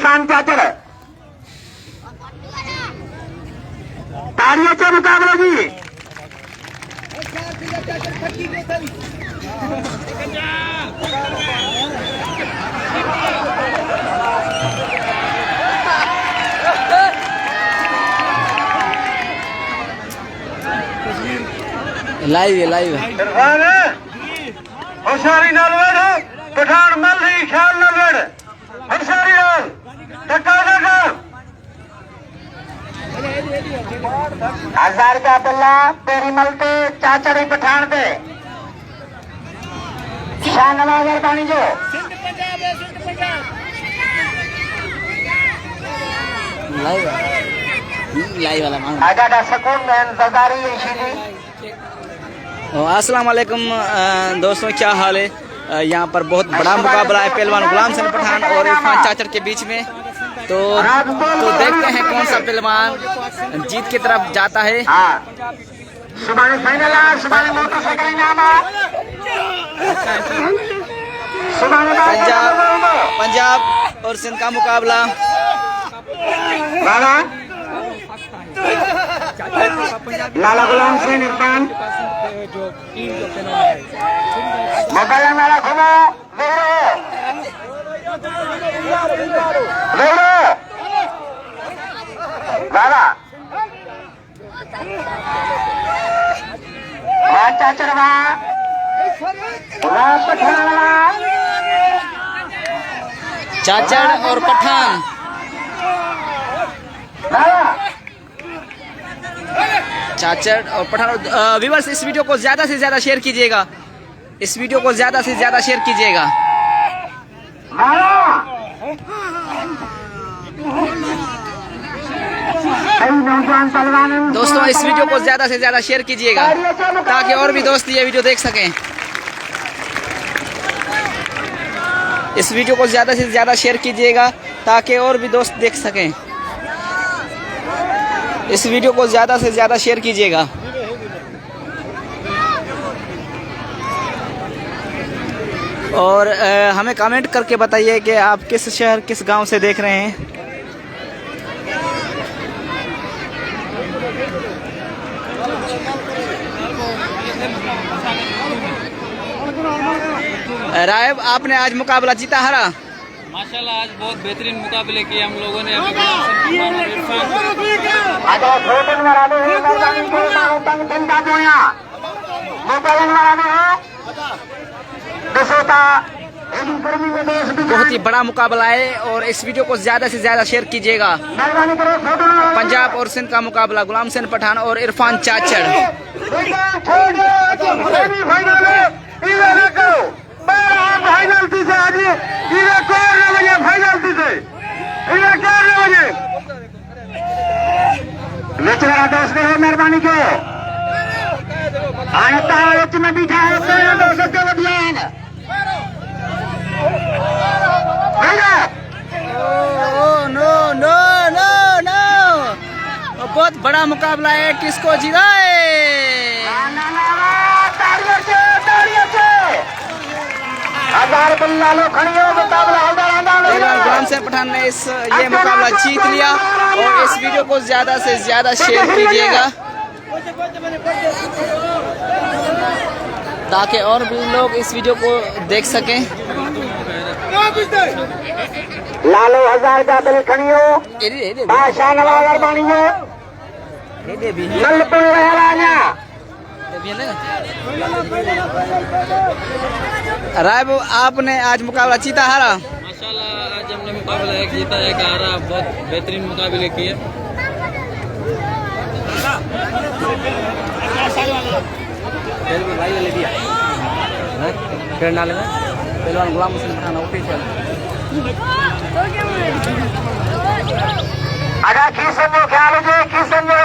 इरफान चाचड़। ताड़ियों से मुकाबला जी। लाइव इरफान होशियारी नाल वेड़ पठान मल रही ख्याल नाल वेड़ होशियारी नाल टक्का लगा 1000 का बल्ला तेरी मलते चाचड़ी पठान पे शाहनवाज अरबानी जो लाइव वाला मांग। आजा सकून में इंतजारी इशीदी। अस्सलाम वालेकुम दोस्तों, क्या हाल है। यहाँ पर बहुत बड़ा मुकाबला है पहलवान गुलाम हसन पठान और इरफान चाचड़ के बीच में। तो देखते हैं कौन सा पहलवान जीत की तरफ जाता है। पंजाब और सिंध का मुकाबला। लाला गुलाम हुसैन इरफान मोबाइल मेरा घूमो बाबा चाचड़ चाचड़ और पठान। चाचड़ और पठान। व्यूअर्स, इस वीडियो को ज्यादा से ज्यादा शेयर कीजिएगा। इस वीडियो को ज्यादा से ज्यादा शेयर कीजिएगा। दोस्तों, इस वीडियो को ज्यादा से ज्यादा शेयर कीजिएगा ताकि और भी दोस्त ये वीडियो देख सकें। इस वीडियो को ज्यादा से ज्यादा शेयर कीजिएगा ताकि और भी दोस्त देख सकें। इस वीडियो को ज्यादा से ज्यादा शेयर कीजिएगा। और हमें कमेंट करके बताइए कि आप किस शहर किस गांव से देख रहे हैं। रायब, आपने आज मुकाबला जीता हारा? माशाल्लाह, आज बहुत बेहतरीन मुकाबले किए हम लोगों ने। बहुत ही बड़ा मुकाबला है और इस वीडियो को ज्यादा से ज्यादा शेयर कीजिएगा। पंजाब और सिंध का मुकाबला, गुलाम हुसैन पठान और इरफान चाचड़। मेहरबानी को में बीठा नो नो नो नो, बहुत बड़ा मुकाबला है। किसको जिताए? गुलाम हसन पठान ने ये मुकाबला जीत लिया। और इस वीडियो को ज्यादा से ज्यादा शेयर कीजिएगा ताकि और भी लोग इस वीडियो को देख सकें। लालो 1000 का बिल खड़ियो बादशाह नवाज अरबानी रायब, आपने आज मुकाबला जीता हारा? माशाल्लाह, आज हमने मुकाबला एक जीता एक हारा। बहुत बेहतरीन मुकाबले किए। पहलवान गुलाम हसन पठान ऑफिशियल। अगर खीसन जो ख्याल हो, खीसन जो